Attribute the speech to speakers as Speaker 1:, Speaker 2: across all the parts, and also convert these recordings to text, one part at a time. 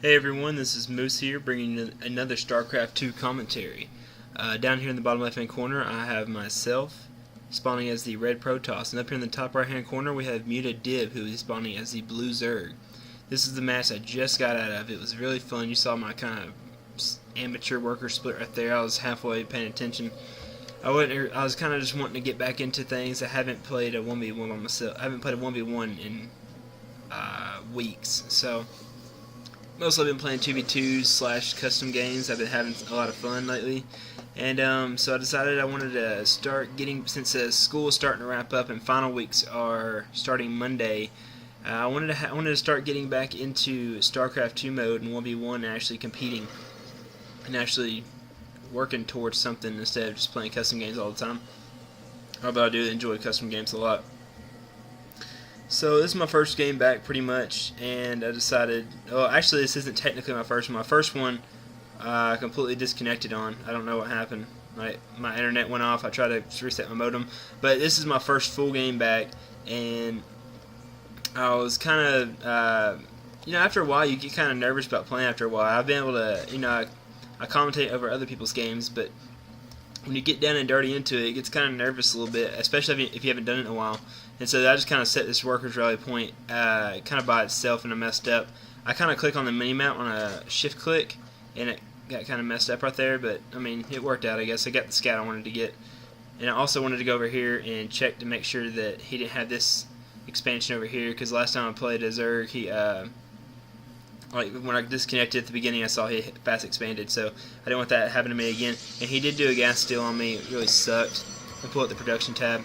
Speaker 1: Hey everyone, this is Moose here, bringing you another Starcraft 2 commentary. Down here in the bottom left hand corner I have myself spawning as the red Protoss, and up here in the top right hand corner we have MuadDib, who is spawning as the blue Zerg. This is the match I just got out of. It was really fun. You saw my kind of amateur worker split right there. I was halfway paying attention. I was kind of just wanting to get back into things. I haven't played a 1v1 on myself. I haven't played a 1v1 in weeks, so mostly I've been playing 2v2s / custom games. I've been having a lot of fun lately, and so I decided I wanted to start getting, since school is starting to wrap up and final weeks are starting Monday. I wanted to start getting back into StarCraft 2 mode and 1v1 and actually competing and actually working towards something instead of just playing custom games all the time. Although I do enjoy custom games a lot. So this is my first game back pretty much, and I decided, well actually this isn't technically my first one. My first one I completely disconnected on. I don't know what happened. My internet went off. I tried to reset my modem, but this is my first full game back, and I was kind of, after a while you get kind of nervous about playing after a while. I've been able to, I commentate over other people's games, but when you get down and dirty into it, it gets kind of nervous a little bit, especially if you haven't done it in a while. And so I just kind of set this workers rally point kind of by itself, and I messed up. I kind of click on the mini-map on a shift click, and it got kind of messed up right there, but I mean, it worked out, I guess. I got the scout I wanted to get. And I also wanted to go over here and check to make sure that he didn't have this expansion over here, because last time I played a Zerg, he when I disconnected at the beginning, I saw he fast expanded, so I didn't want that to happen to me again. And he did do a gas steal on me. It really sucked. I pull up the production tab.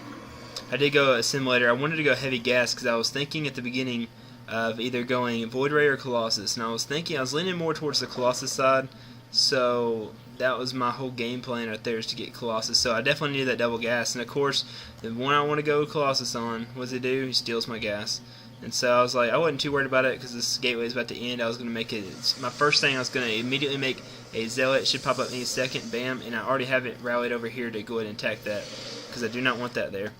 Speaker 1: I did go assimilator. I wanted to go heavy gas because I was thinking at the beginning of either going Void Ray or Colossus, and I was leaning more towards the Colossus side, so that was my whole game plan right there, is to get Colossus. So I definitely needed that double gas, and of course the one I want to go Colossus on, what does he do? He steals my gas. And so I was like, I wasn't too worried about it because this gateway is about to end. I was going to make it, my first thing, I was going to immediately make a Zealot. It should pop up any second, bam, and I already have it rallied over here to go ahead and attack that, because I do not want that there.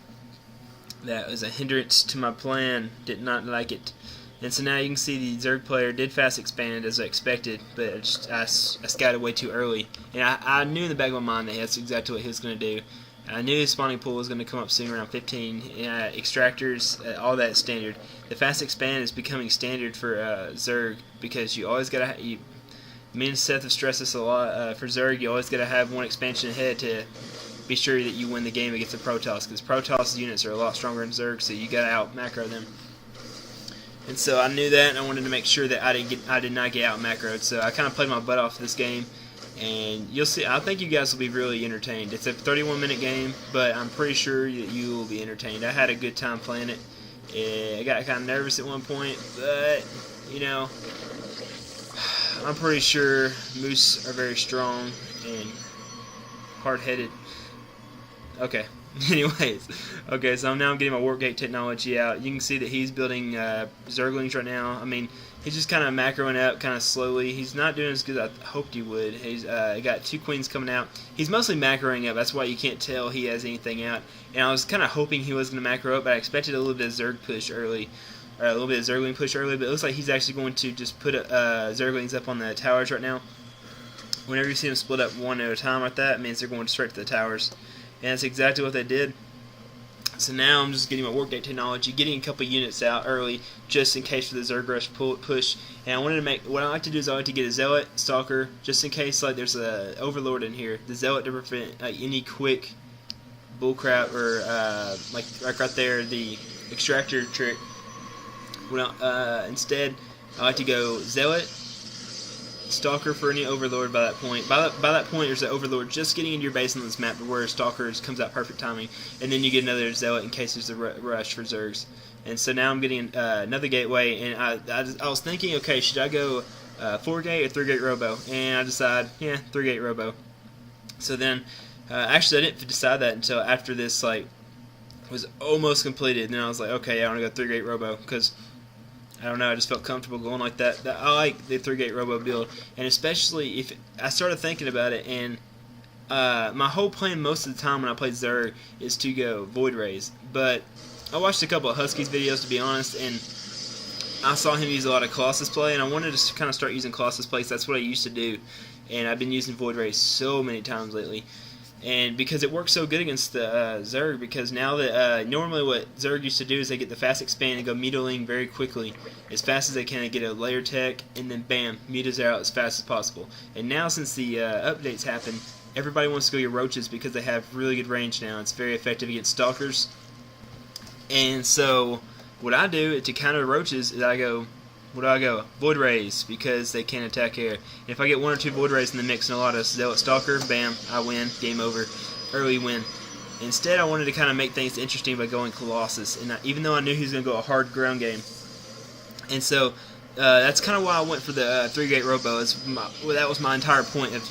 Speaker 1: That was a hindrance to my plan. Did not like it. And so now you can see the Zerg player did fast expand as I expected, but I scouted way too early. And I knew in the back of my mind that that's exactly what he was going to do. I knew his spawning pool was going to come up soon, around 15. Extractors, all that standard. The fast expand is becoming standard for Zerg, because you always got to. Me and Seth have stressed this a lot. For Zerg, you always got to have one expansion ahead to be sure that you win the game against the Protoss, because Protoss units are a lot stronger than Zerg, so you got to out macro them. And so I knew that, and I wanted to make sure that I did not get out macroed. So I kind of played my butt off this game. And you'll see, I think you guys will be really entertained. It's a 31-minute game, but I'm pretty sure that you will be entertained. I had a good time playing it. I got kind of nervous at one point, but, I'm pretty sure Moose are very strong and hard-headed. Okay. Anyways, okay, so now I'm getting my warp gate technology out. You can see that he's building Zerglings right now. I mean, he's just kind of macroing up kind of slowly. He's not doing as good as I hoped he would. He's got 2 queens coming out. He's mostly macroing up. That's why you can't tell he has anything out. And I was kind of hoping he was going to macro up, but I expected a little bit of Zerg push early. Or a little bit of Zergling push early, but it looks like he's actually going to just put Zerglings up on the towers right now. Whenever you see them split up one at a time like that, it means they're going straight to the towers. And that's exactly what they did. So now I'm just getting my warp gate technology, getting a couple units out early, just in case for the Zerg rush push. And I wanted to make, what I like to do is I like to get a Zealot, Stalker, just in case like there's a Overlord in here. The Zealot to prevent any quick bullcrap, or like right there, the extractor trick. Instead, I like to go Zealot, Stalker for any Overlord by that point. By that point, there's an Overlord just getting into your base on this map where Stalker comes out perfect timing, and then you get another Zealot in case there's a rush for Zergs. And so now I'm getting another gateway, and I was thinking, okay, should I go 4-gate or 3-gate robo? And I decided, yeah, 3-gate robo. So then, actually I didn't decide that until after this was almost completed, and then I was like, okay, yeah, I want to go 3-gate robo, because I don't know, I just felt comfortable going like that. I like the 3-gate robo build, and especially if I started thinking about it, and my whole plan most of the time when I play Zerg is to go Void Rays, but I watched a couple of Huskies videos, to be honest, and I saw him use a lot of Colossus play, and I wanted to kind of start using Colossus plays. That's what I used to do, and I've been using Void Ray so many times lately. And because it works so good against the Zerg, because now that normally what Zerg used to do is they get the fast expand and go mutaling very quickly, as fast as they can, and get a layer tech, and then bam, mutas out as fast as possible. And now since the updates happen, everybody wants to go your roaches because they have really good range now. It's very effective against stalkers. And so what I do to counter roaches is I go, what do I go? Void Rays, because they can't attack air. And if I get 1 or 2 Void Rays in the mix and a lot of Zealot Stalker, bam, I win. Game over. Early win. Instead, I wanted to kind of make things interesting by going Colossus, and even though I knew he was going to go a hard ground game. And so that's kind of why I went for the 3-gate Robo. That was my entire point of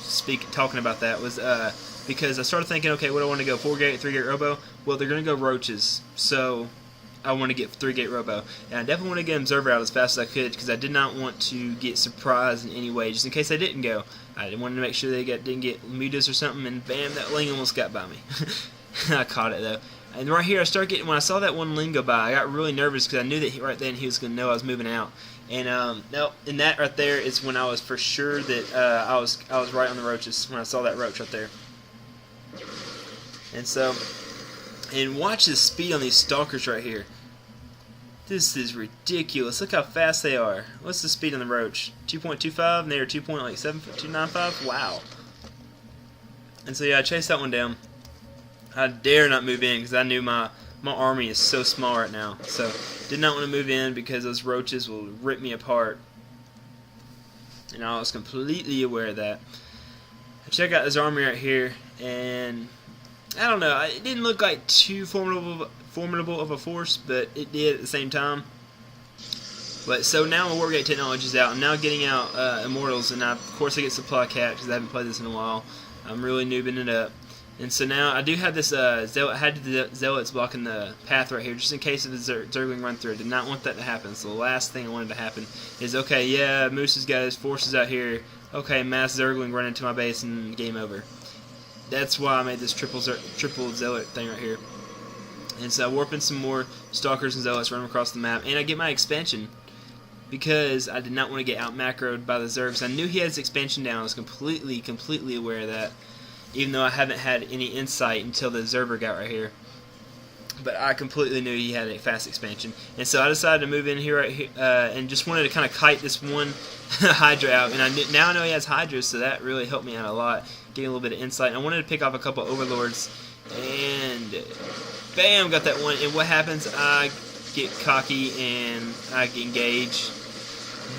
Speaker 1: talking about that, was because I started thinking, okay, what do I want to go, 4-gate, 3-gate Robo? Well, they're going to go roaches, so I want to get 3-gate Robo. And I definitely want to get Observer out as fast as I could, because I did not want to get surprised in any way, just in case they didn't go. I wanted to make sure they didn't get mutas or something, and bam, that Ling almost got by me. I caught it, though. And right here, when I saw that one Ling go by, I got really nervous, because I knew that right then he was going to know I was moving out. And and that right there is when I was for sure that I was right on the roaches, when I saw that roach right there. And so, and watch the speed on these stalkers right here. This is ridiculous. Look how fast they are. What's the speed on the roach? 2.25, and they are 2.295. Wow. And so yeah, I chased that one down. I dare not move in because I knew my army is so small right now. So did not want to move in because those roaches will rip me apart. And I was completely aware of that. I check out this army right here, and I don't know. It didn't look like too formidable of a force, but it did at the same time. But so now my Wargate technology is out. I'm now getting out Immortals, and of course I get Supply Cap because I haven't played this in a while. I'm really noobing it up. And so now I do have this Zealot. I had the Zealots blocking the path right here, just in case of the Zergling run through. I did not want that to happen. So the last thing I wanted to happen is, okay, yeah, Moose has got his forces out here. Okay, mass Zergling run into my base and game over. That's why I made this triple Zealot thing right here. And so I warp in some more Stalkers and Zealots, run them across the map, and I get my expansion because I did not want to get out macroed by the Zergs. I knew he had his expansion down. I was completely aware of that, even though I haven't had any insight until the Zerber got right here. But I completely knew he had a fast expansion. And so I decided to move in here, and just wanted to kind of kite this one Hydra out. And now I know he has Hydras, so that really helped me out a lot, getting a little bit of insight. And I wanted to pick off a couple Overlords, and bam, got that one. And what happens? I get cocky and I engage.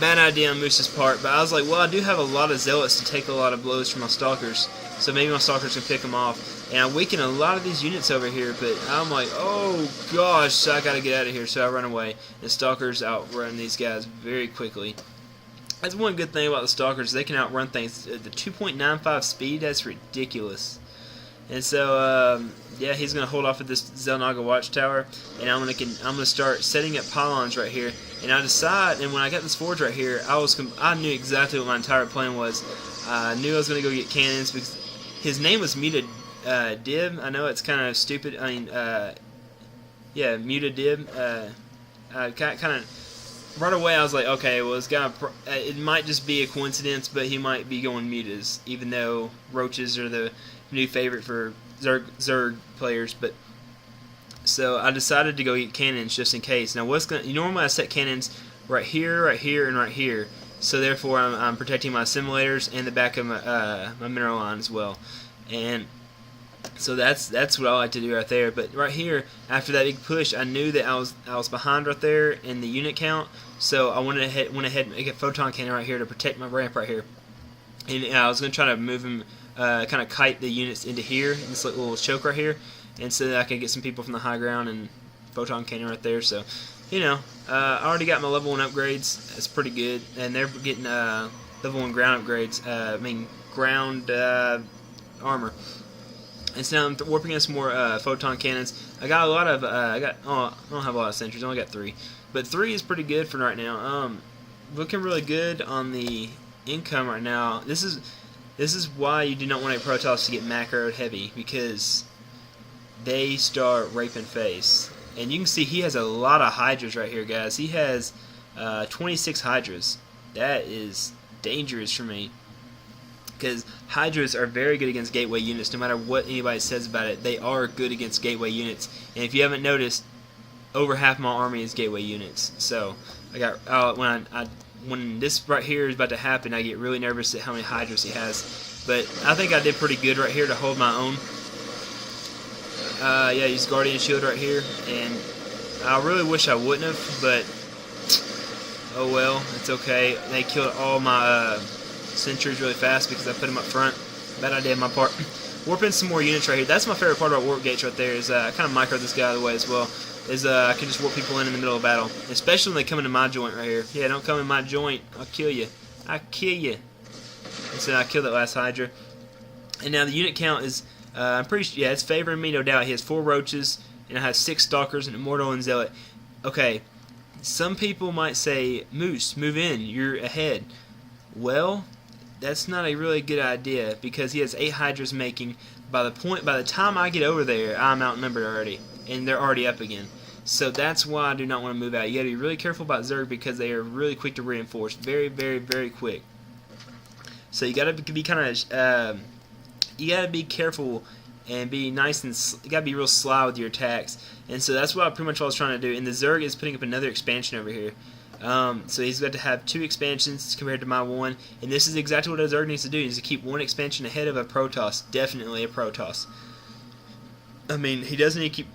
Speaker 1: Bad idea on Moose's part, but I was like, well, I do have a lot of Zealots to take a lot of blows from my Stalkers, so maybe my Stalkers can pick them off. And I weaken a lot of these units over here, but I'm like, oh gosh, so I gotta get out of here, so I run away. The Stalkers outrun these guys very quickly. That's one good thing about the Stalkers, they can outrun things. The 2.95 speed, that's ridiculous. And so, yeah, he's gonna hold off at this Xel'Naga Watchtower, and I'm gonna start setting up pylons right here. And I decide, and when I got this forge right here, I knew exactly what my entire plan was. I knew I was gonna go get cannons because his name was MuadDib. I know it's kind of stupid. I mean, yeah, MuadDib. Kind of right away I was like, okay, well, it might just be a coincidence, but he might be going mutas, even though roaches are the new favorite for Zerg players. But so I decided to go get cannons just in case. Now, normally I set cannons right here, and right here. So therefore, I'm protecting my simulators and the back of my mineral line as well. And so that's what I like to do right there. But right here, after that big push, I knew that I was behind right there in the unit count. So I went ahead and make a photon cannon right here to protect my ramp right here. And I was going to try to move him, kind of kite the units into here, in this little choke right here, and so that I could get some people from the high ground and photon cannon right there. So, you know, I already got my level 1 upgrades. That's pretty good, and they're getting level 1 ground upgrades. I mean, ground armor. And so now I'm warping in some more photon cannons. I got a lot of I don't have a lot of sentries. I only got 3, but 3 is pretty good for right now. Looking really good on the income right now. This is why you do not want a Protoss to get macroed heavy, because they start raping face. And you can see he has a lot of Hydras right here, guys. He has 26 Hydras. That is dangerous for me, because Hydras are very good against gateway units. No matter what anybody says about it, they are good against gateway units. And if you haven't noticed, over half my army is gateway units. So I got when this right here is about to happen, I get really nervous at how many Hydras he has. But I think I did pretty good right here to hold my own. Yeah, use Guardian Shield right here, and I really wish I wouldn't have, but oh well, it's okay. They killed all my sentries really fast because I put them up front. Bad idea on my part. Warp in some more units right here. That's my favorite part about warp gates right there, is I kind of micro this guy out of the way as well. Is I can just warp people in the middle of battle, especially when they come into my joint right here. Yeah, don't come in my joint. I'll kill you. I'll kill you. And so I killed that last Hydra. And now the unit count is, I'm pretty sure, yeah, it's favoring me, no doubt. He has 4 roaches, and I have 6 stalkers, an immortal, and zealot. Okay, some people might say, Moose, move in, you're ahead. Well, that's not a really good idea, because he has 8 Hydras making. By the time I get over there, I'm outnumbered already, and they're already up again. So that's why I do not want to move out. You got to be really careful about Zerg, because they are really quick to reinforce, very, very, very quick. So you got to be kind of, you got to be careful and be nice, and you got to be real sly with your attacks. And so that's what pretty much what I was trying to do. And the Zerg is putting up another expansion over here. So he's got to have 2 expansions compared to my 1, and this is exactly what a Zerg needs to do. He needs to keep 1 expansion ahead of a Protoss, definitely a Protoss. I mean, he doesn't need to keep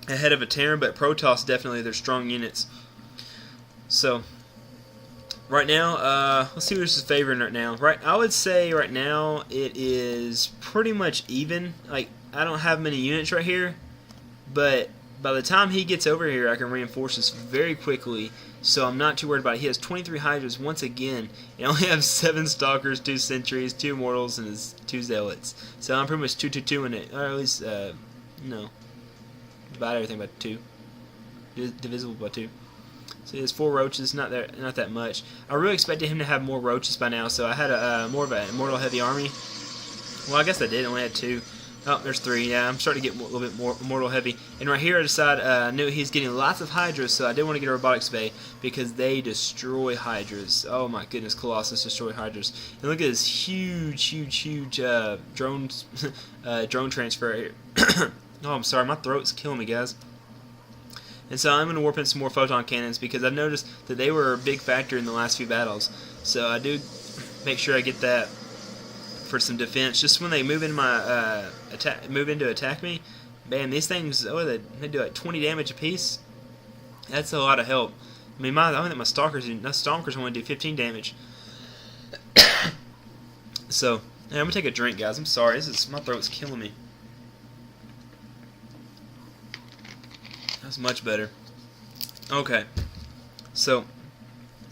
Speaker 1: ahead of a Terran, but Protoss definitely, they're strong units. So right now, let's see what this is favoring right now. Right, I would say right now it is pretty much even. Like, I don't have many units right here, but by the time he gets over here, I can reinforce this very quickly, so I'm not too worried about it. He has 23 Hydras once again, and I only have 7 Stalkers, 2 Sentries, 2 Immortals, and 2 Zealots. So I'm pretty much 2-2-2 in it, or at least, no, divide everything by 2, divisible by 2. So he has 4 roaches, not that much. I really expected him to have more roaches by now, so I had more of an Immortal heavy army. Well, I guess I did, I only had 2. Oh, there's 3. Yeah, I'm starting to get a little bit more Immortal heavy. And right here I decided, I knew he's getting lots of Hydras, so I did want to get a Robotics Bay, because they destroy Hydras. Oh my goodness, Colossus destroy Hydras. And look at this huge drone transfer right here. Oh, I'm sorry, my throat's killing me, guys. And so I'm going to warp in some more photon cannons, because I've noticed that they were a big factor in the last few battles. So I do make sure I get that for some defense. Just when they move in my attack me, man, these things, oh, they do like 20 damage apiece. That's a lot of help. I mean, I think my stalkers only do 15 damage. So, yeah, I'm gonna take a drink, guys. I'm sorry. My throat's killing me. That's much better. Okay, so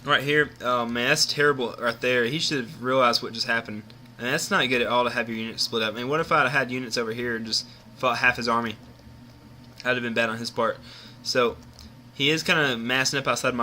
Speaker 1: right here, oh man, that's terrible right there. He should have realized what just happened. And that's not good at all to have your units split up. I mean, what if I had units over here and just fought half his army? That would have been bad on his part. So he is kind of massing up outside my